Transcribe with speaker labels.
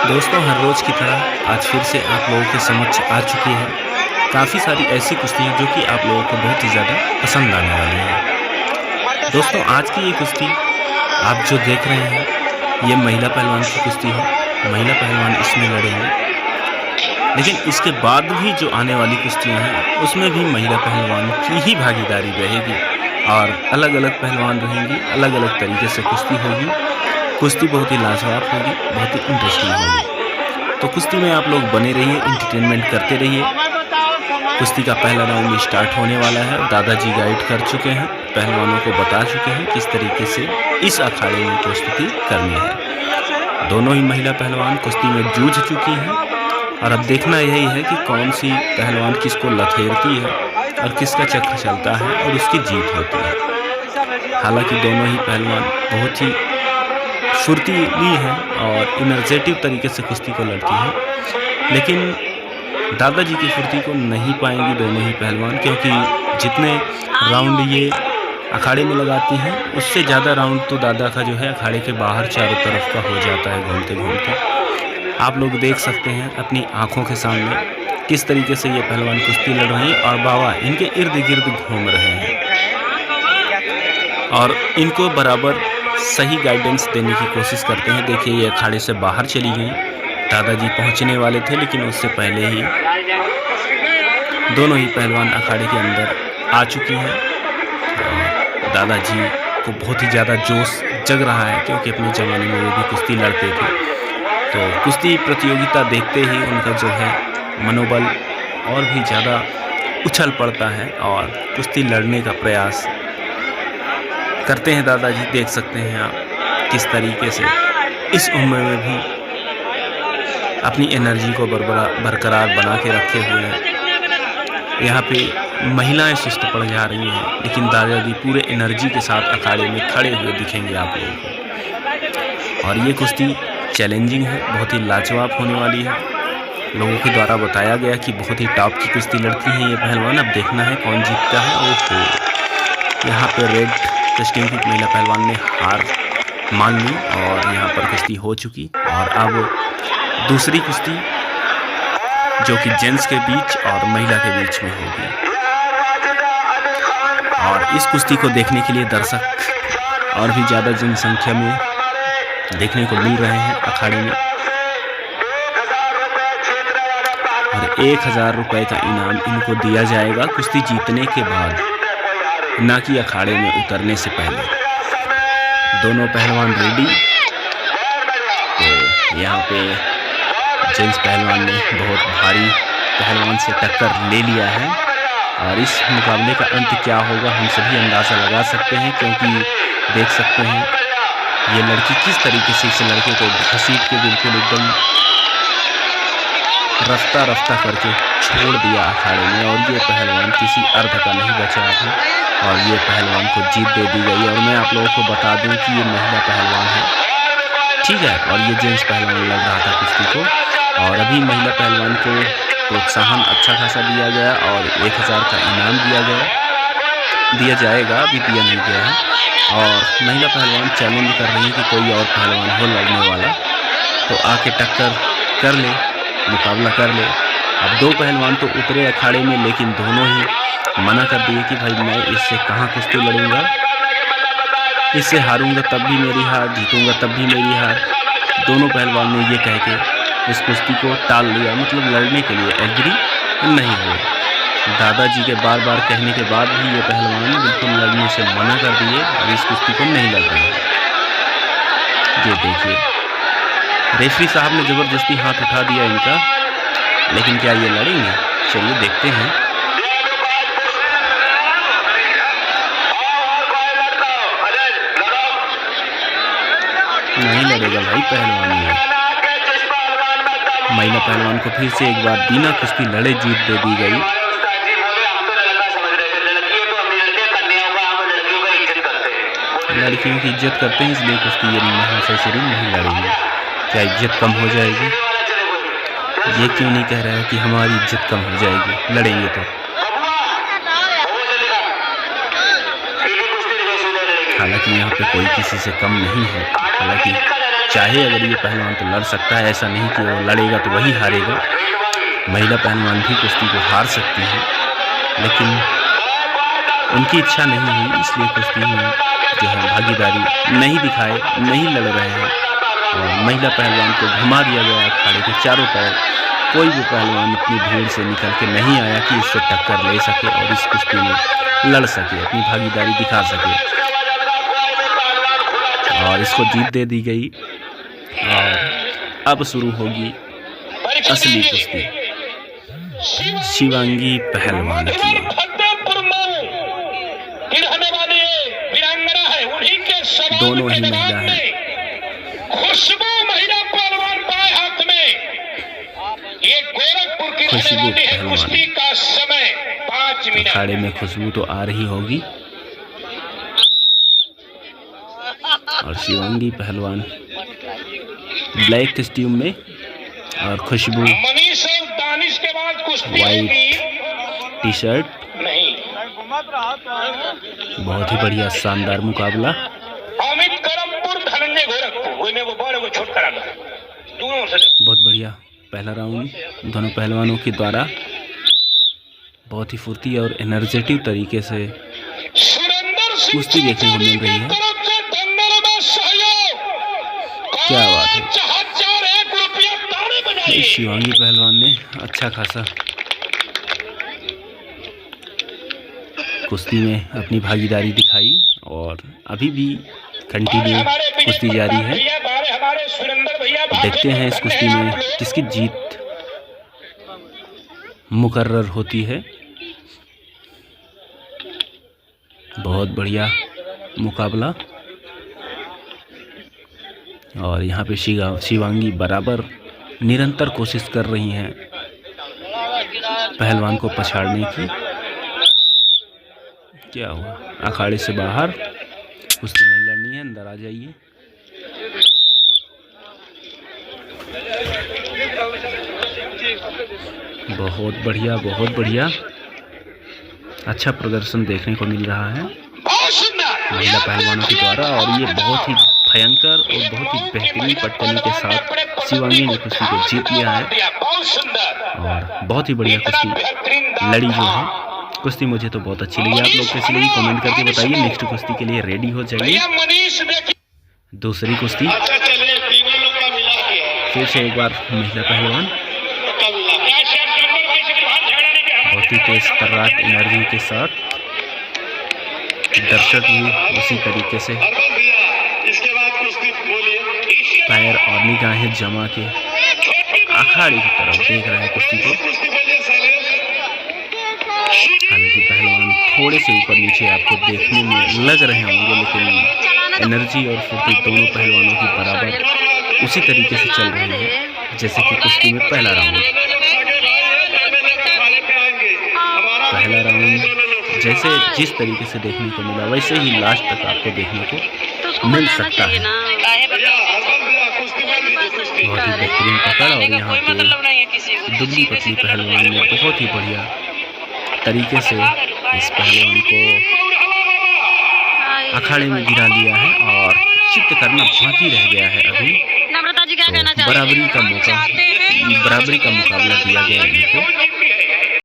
Speaker 1: दोस्तों, हर रोज़ की तरह आज फिर से आप लोगों के समक्ष आ चुकी है काफ़ी सारी ऐसी कुश्तियाँ जो कि आप लोगों को बहुत ही ज़्यादा पसंद आने वाली हैं। दोस्तों, आज की ये कुश्ती आप जो देख रहे हैं, ये महिला पहलवान की कुश्ती है। महिला पहलवान इसमें लड़ेंगे, लेकिन इसके बाद भी जो आने वाली कुश्तियाँ हैं, उसमें भी महिला पहलवान की ही भागीदारी रहेगी और अलग-अलग पहलवान रहेंगी, अलग-अलग तरीके से कुश्ती होगी। कुश्ती बहुत ही लाजवाब होगी, बहुत ही इंटरेस्टिंग होगी। तो कुश्ती में आप लोग बने रहिए, एंटरटेनमेंट करते रहिए। कुश्ती का पहला राउंड स्टार्ट होने वाला है। दादाजी गाइड कर चुके हैं, पहलवानों को बता चुके हैं किस तरीके से इस अखाड़े में कुश्ती करनी है। दोनों ही महिला पहलवान कुश्ती में जूझ चुकी हैं और अब देखना यही है कि कौन सी पहलवान किसको लथेरती है और किसका चक्र चलता है और उसकी जीत होती है। हालांकि दोनों ही पहलवान बहुत ही फुर्तीली है और इनर्जेटिव तरीके से कुश्ती को लड़ती है, लेकिन दादाजी की फुर्ती को नहीं पाएंगी दोनों ही पहलवान, क्योंकि जितने राउंड ये अखाड़े में लगाती हैं उससे ज़्यादा राउंड तो दादा का जो है अखाड़े के बाहर चारों तरफ का हो जाता है घूमते घूमते। आप लोग देख सकते हैं अपनी आंखों के सामने किस तरीके से ये पहलवान कुश्ती लड़ रहे हैं और बाबा इनके इर्द गिर्द घूम रहे हैं और इनको बराबर सही गाइडेंस देने की कोशिश करते हैं। देखिए, ये अखाड़े से बाहर चली गई। दादाजी पहुंचने वाले थे, लेकिन उससे पहले ही दोनों ही पहलवान अखाड़े के अंदर आ चुकी हैं। दादाजी को बहुत ही ज़्यादा जोश जग रहा है, क्योंकि अपने ज़माने में वो भी कुश्ती लड़ते थे। तो कुश्ती प्रतियोगिता देखते ही उनका जो है मनोबल और भी ज़्यादा उछल पड़ता है और कुश्ती लड़ने का प्रयास करते हैं दादाजी। देख सकते हैं आप किस तरीके से इस उम्र में भी अपनी एनर्जी को बरकरार बना के रखे हुए हैं। यहाँ पे महिलाएं सुस्त पड़ जा रही हैं, लेकिन दादाजी पूरे एनर्जी के साथ अखाड़े में खड़े हुए दिखेंगे आप लोगों को। और ये कुश्ती चैलेंजिंग है, बहुत ही लाजवाब होने वाली है। लोगों के द्वारा बताया गया कि बहुत ही टॉप की कुश्ती लड़ती हैं ये पहलवान। अब देखना है कौन जीतता है। ओहो, यहाँ पे रेड कस्टम की महिला पहलवान ने हार मान ली और यहाँ पर कुश्ती हो चुकी। और अब दूसरी कुश्ती जो कि जेंट्स के बीच और महिला के बीच में होगी, और इस कुश्ती को देखने के लिए दर्शक और भी ज़्यादा जनसंख्या में देखने को मिल रहे हैं अखाड़े में। और 1000 रुपये का इनाम इनको दिया जाएगा कुश्ती जीतने के बाद, ना कि अखाड़े में उतरने से पहले। दोनों पहलवान रेडी। तो यहाँ पे जेंट्स पहलवान ने बहुत भारी पहलवान से टक्कर ले लिया है और इस मुकाबले का अंत क्या होगा हम सभी अंदाज़ा लगा सकते हैं, क्योंकि देख सकते हैं ये लड़की किस तरीके से इस लड़के को घसीट के बिल्कुल एकदम रफ्ता रफ्ता करके छोड़ दिया अखाड़े में। और ये पहलवान किसी अर्ध का नहीं बचा है और ये पहलवान को जीत दे दी गई। और मैं आप लोगों को बता दूं कि ये महिला पहलवान है, ठीक है, और ये जेंट्स पहलवान लग रहा था कुश्ती को। और अभी महिला पहलवान को प्रोत्साहन अच्छा खासा दिया गया और 1000 का इनाम दिया जाएगा, अभी दिया नहीं गया है। और महिला पहलवान चैलेंज कर रही है कि कोई और पहलवान हो लड़ने वाला तो आके टक्कर कर ले, मुकाबला कर ले। अब दो पहलवान तो उतरे अखाड़े में, लेकिन दोनों ही मना कर दिए कि भाई मैं इससे कहाँ कुश्ती लड़ूंगा, इससे हारूंगा तब भी मेरी हार, जीतूंगा तब भी मेरी हार। दोनों पहलवान ने ये कह के इस कुश्ती को टाल लिया, मतलब लड़ने के लिए एग्री नहीं हुए। दादाजी के बार बार कहने के बाद भी ये पहलवान बिल्कुल लड़ने से मना कर दिए और इस कुश्ती को नहीं लड़ रहे हैं। ये देखिए, रेफरी साहब ने ज़बरदस्ती हाथ उठा दिया इनका, लेकिन क्या ये लड़ेंगे? चलिए देखते हैं। नहीं लड़ेगा भाई पहलवान ये। महिला पहलवान को फिर से एक बार बिना कुश्ती लड़े जीत दे दी गई। लड़कियों की इज्जत करते हैं, इसलिए कुश्ती ये महाशय श्री नहीं लड़ेंगे। क्या इज्जत कम हो जाएगी? ये क्यों नहीं कह रहा है कि हमारी इज्जत कम हो जाएगी? लड़ेंगे तो। हालांकि यहाँ पे कोई किसी से कम नहीं है, हालांकि चाहे अगर ये पहलवान तो लड़ सकता है, ऐसा नहीं कि वो लड़ेगा तो वही हारेगा। महिला पहलवान भी कुश्ती को हार सकती है, लेकिन उनकी इच्छा नहीं हुई, इसलिए कुश्ती में जो है भागीदारी नहीं दिखाए, नहीं लड़ रहे हैं। और महिला पहलवान को घुमा दिया गया अखाड़े के चारों तरफ। कोई भी पहलवान इतनी भीड़ से निकल के नहीं आया कि इससे टक्कर ले सके और इस कुश्ती में लड़ सके, अपनी भागीदारी दिखा सके। और इसको जीत दे दी गई। और अब शुरू होगी असली कुश्ती शिवांगी पहलवान की। दोनों ही महिला हैं।
Speaker 2: खुशबू महिला पहलवान पाए हाथ में। ये गोरखपुर की
Speaker 1: खुशबू पहलवान
Speaker 2: कुश्ती का समय 5 मिनट।
Speaker 1: अखाड़े में खुशबू तो आ रही होगी। और शिवांगी पहलवान ब्लैक कस्ट्यूम में और खुशबू
Speaker 2: मनीष और दानिश के बाद कुश्ती
Speaker 1: वाइट टी शर्ट।
Speaker 2: नहीं,
Speaker 1: बहुत ही बढ़िया शानदार मुकाबला।
Speaker 2: अमित करमपुर धनंजय गोरखपुर वो बड़े वो छोट करा दोनों से।
Speaker 1: बहुत बढ़िया पहला राउंड दोनों पहलवानों के द्वारा बहुत ही फुर्ती और एनर्जेटिक तरीके से कुश्ती देखने को मिल रही है। क्या बात है, शिवांगी पहलवान ने अच्छा खासा कुश्ती में अपनी भागीदारी दिखाई और अभी भी कंटिन्यू कुश्ती जारी है। देखते हैं इस कुश्ती में किसकी जीत मुकर्रर होती है। बहुत बढ़िया मुकाबला। और यहाँ पे शिवांगी बराबर निरंतर कोशिश कर रही हैं पहलवान को पछाड़ने की। क्या हुआ, अखाड़े से बाहर, कुश्ती नहीं लड़नी है, अंदर आ जाइए। बहुत बढ़िया, बहुत बढ़िया, अच्छा प्रदर्शन देखने को मिल रहा है महिला पहलवानों के द्वारा। और ये बहुत ही भयंकर और बहुत ही बेहतरीन पटकनी के साथ शिवांगी ने कुश्ती को जीत लिया है। और बहुत ही बढ़िया कुश्ती लड़ी जो है। कुश्ती मुझे तो बहुत अच्छी लगी। आप लोग कैसी लगी कमेंट करके बताइए। नेक्स्ट कुश्ती के लिए रेडी हो जाइए। दूसरी कुश्ती फिर से एक बार महिला पहलवान बहुत ही तेज तर्राक एनर्जी के साथ, दर्शक भी उसी तरीके से पैर और निगाहें जमा के अखाड़े की तरफ देख रहे हैं कुश्ती को। हालांकि पहलवान थोड़े से ऊपर नीचे आपको देखने में लग रहे होंगे, लेकिन एनर्जी और फुर्ती दोनों पहलवानों की बराबर उसी तरीके से चल रही है जैसे कि कुश्ती में पहला राउंड जैसे जिस तरीके से देखने को मिला वैसे ही लास्ट तक आपको देखने को मिल सकता है। बहुत ही बेहतरीन पकड़। और यहाँ पे दुबली पतली पहलवान ने बहुत ही बढ़िया तरीके से इस पहलवान को अखाड़े में गिरा लिया है और चित्त करना बाकी रह गया है अभी। तो बराबरी का मुकाबला दिया गया है इनको।